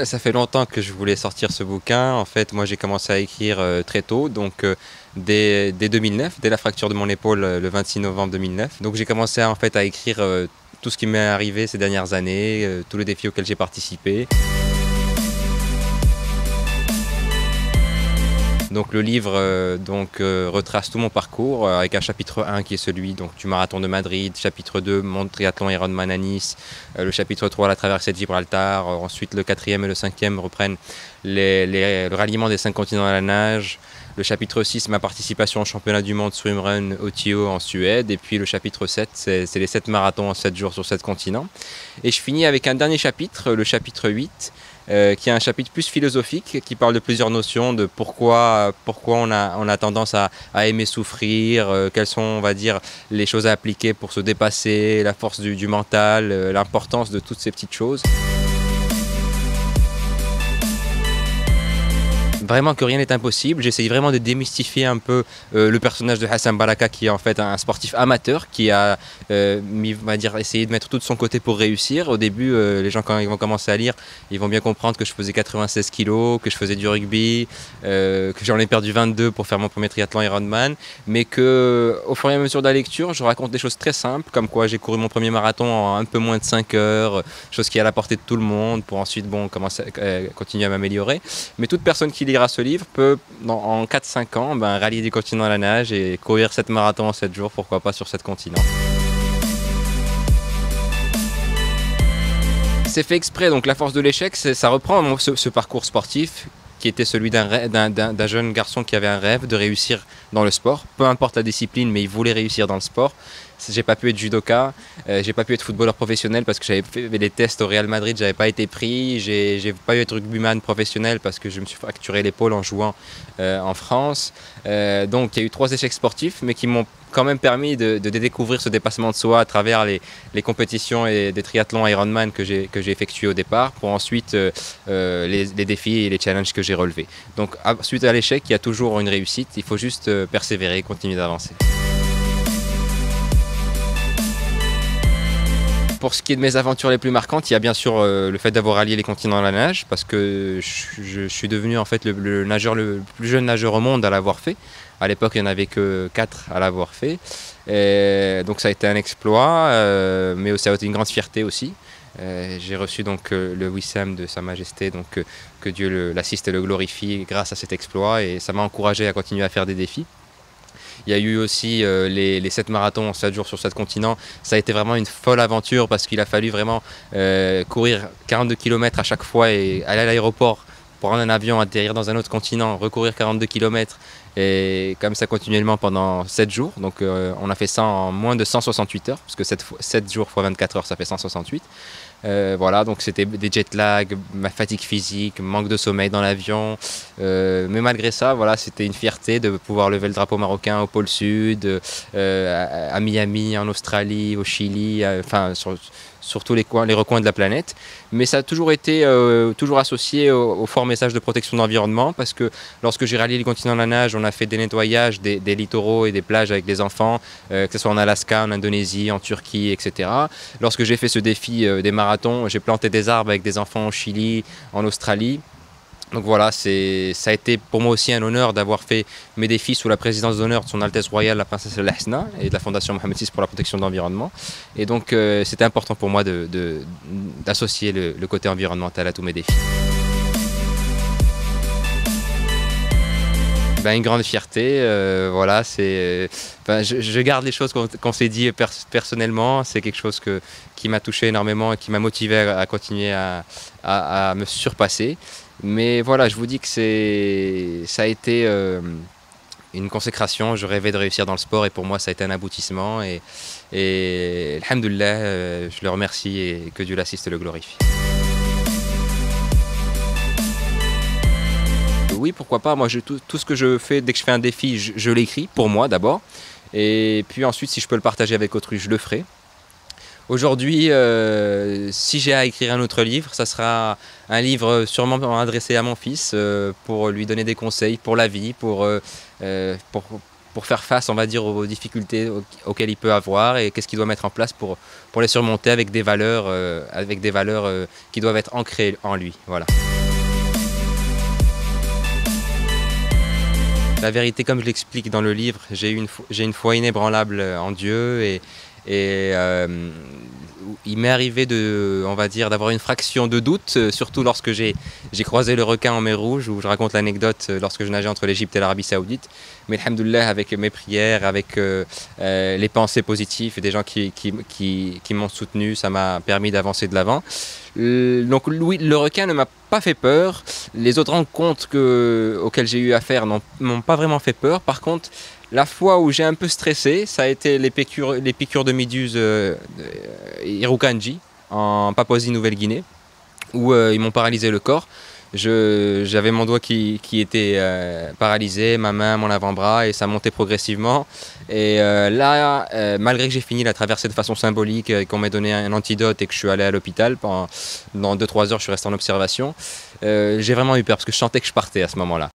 Ça fait longtemps que je voulais sortir ce bouquin. En fait, moi j'ai commencé à écrire très tôt, donc dès 2009, dès la fracture de mon épaule le 26 novembre 2009. Donc j'ai commencé en fait à écrire tout ce qui m'est arrivé ces dernières années, tous les défis auxquels j'ai participé. Donc le livre retrace tout mon parcours avec un chapitre 1 qui est celui donc, du marathon de Madrid, chapitre 2 mon triathlon Ironman à Nice, le chapitre 3 la traversée de Gibraltar, ensuite le 4e et le 5e reprennent le ralliement des 5 continents à la nage, le chapitre 6 ma participation au championnat du monde swimrun OTO en Suède, et puis le chapitre 7 c'est les 7 marathons en 7 jours sur 7 continents. Et je finis avec un dernier chapitre, le chapitre 8, qui est un chapitre plus philosophique, qui parle de plusieurs notions, de pourquoi on a tendance à aimer souffrir, quelles sont, on va dire, les choses à appliquer pour se dépasser, la force du mental, l'importance de toutes ces petites choses. Vraiment que rien n'est impossible. J'essaye vraiment de démystifier un peu le personnage de Hassan Baraka, qui est en fait un sportif amateur qui a on va dire, essayé de mettre tout de son côté pour réussir. Au début, les gens, quand ils vont commencer à lire, ils vont bien comprendre que je faisais 96 kilos, que je faisais du rugby, que j'en ai perdu 22 pour faire mon premier triathlon Ironman, mais que au fur et à mesure de la lecture, je raconte des choses très simples, comme quoi j'ai couru mon premier marathon en un peu moins de 5 heures, chose qui est à la portée de tout le monde, pour ensuite continuer à m'améliorer. Mais toute personne qui lira ce livre peut, en 4-5 ans, rallier des continents à la nage et courir 7 marathons en 7 jours, pourquoi pas sur 7 continents. C'est fait exprès, donc la force de l'échec, ça reprend ce parcours sportif qui était celui d'un jeune garçon qui avait un rêve de réussir dans le sport, peu importe la discipline, mais il voulait réussir dans le sport. J'ai pas pu être judoka, j'ai pas pu être footballeur professionnel parce que j'avais fait les tests au Real Madrid, j'avais pas été pris, j'ai pas eu être rugbyman professionnel parce que je me suis fracturé l'épaule en jouant en France. Donc il y a eu 3 échecs sportifs, mais qui m'ont quand même permis de découvrir ce dépassement de soi à travers les compétitions et des triathlons Ironman que j'ai effectués au départ, pour ensuite les défis et les challenges que j'ai relevés. Donc suite à l'échec, il y a toujours une réussite, il faut juste persévérer, continuer d'avancer. Pour ce qui est de mes aventures les plus marquantes, il y a bien sûr le fait d'avoir allié les continents à la nage, parce que je suis devenu en fait le plus jeune nageur au monde à l'avoir fait. À l'époque, il n'y en avait que 4 à l'avoir fait. Et donc ça a été un exploit, mais ça a été une grande fierté aussi. J'ai reçu donc le Wissam de Sa Majesté, donc que Dieu l'assiste et le glorifie grâce à cet exploit, et ça m'a encouragé à continuer à faire des défis. Il y a eu aussi les 7 marathons en 7 jours sur 7 continents. Ça a été vraiment une folle aventure parce qu'il a fallu vraiment courir 42 km à chaque fois et aller à l'aéroport, prendre un avion, atterrir dans un autre continent, recourir 42 km et comme ça continuellement pendant 7 jours. Donc on a fait ça en moins de 168 heures, parce que 7 jours x 24 heures ça fait 168. Voilà, donc c'était des jet lag, ma fatigue physique, manque de sommeil dans l'avion, mais malgré ça, voilà, c'était une fierté de pouvoir lever le drapeau marocain au pôle sud, à Miami, en Australie, au Chili, enfin sur tous les recoins de la planète. Mais ça a toujours été toujours associé au fort message de protection de l'environnement, parce que lorsque j'ai rallié les continents de la nage, on a fait des nettoyages des littoraux et des plages avec les enfants, que ce soit en Alaska, en Indonésie, en Turquie, etc. Lorsque j'ai fait ce défi des marathons, j'ai planté des arbres avec des enfants au Chili, en Australie. Donc voilà, ça a été pour moi aussi un honneur d'avoir fait mes défis sous la présidence d'honneur de son Altesse Royale la Princesse El Hasna et de la Fondation Mohammed VI pour la protection de l'environnement. Et donc c'était important pour moi d'associer le côté environnemental à tous mes défis. Une grande fierté, voilà, je garde les choses qu'on s'est dit personnellement, c'est quelque chose qui m'a touché énormément et qui m'a motivé à continuer à me surpasser. Mais voilà, je vous dis que ça a été une consécration. Je rêvais de réussir dans le sport et pour moi ça a été un aboutissement. Et alhamdoulilah, je le remercie et que Dieu l'assiste et le glorifie. Oui, pourquoi pas. Moi, tout ce que je fais, dès que je fais un défi, je l'écris pour moi d'abord. Et puis ensuite, si je peux le partager avec autrui, je le ferai. Aujourd'hui, si j'ai à écrire un autre livre, ça sera un livre sûrement adressé à mon fils pour lui donner des conseils pour la vie, pour pour faire face, on va dire, aux difficultés auxquelles il peut avoir et qu'est-ce qu'il doit mettre en place pour les surmonter avec des valeurs, qui doivent être ancrées en lui. Voilà. La vérité, comme je l'explique dans le livre, j'ai une foi inébranlable en Dieu et il m'est arrivé on va dire, d'avoir une fraction de doute, surtout lorsque j'ai croisé le requin en mer Rouge, où je raconte l'anecdote lorsque je nageais entre l'Égypte et l'Arabie Saoudite. Mais alhamdoulilah, avec mes prières, avec les pensées positives et des gens qui m'ont soutenu, ça m'a permis d'avancer de l'avant. Donc oui, le requin ne m'a pas fait peur. Les autres rencontres auxquelles j'ai eu affaire m'ont pas vraiment fait peur. Par contre, la fois où j'ai un peu stressé, ça a été les piqûres de méduses Irukandji en Papouasie-Nouvelle-Guinée, où ils m'ont paralysé le corps. J'avais mon doigt qui était paralysé, ma main, mon avant-bras, et ça montait progressivement. Et là, malgré que j'ai fini la traversée de façon symbolique, qu'on m'ait donné un antidote et que je suis allé à l'hôpital, dans 2-3 heures, je suis resté en observation, j'ai vraiment eu peur parce que je sentais que je partais à ce moment-là.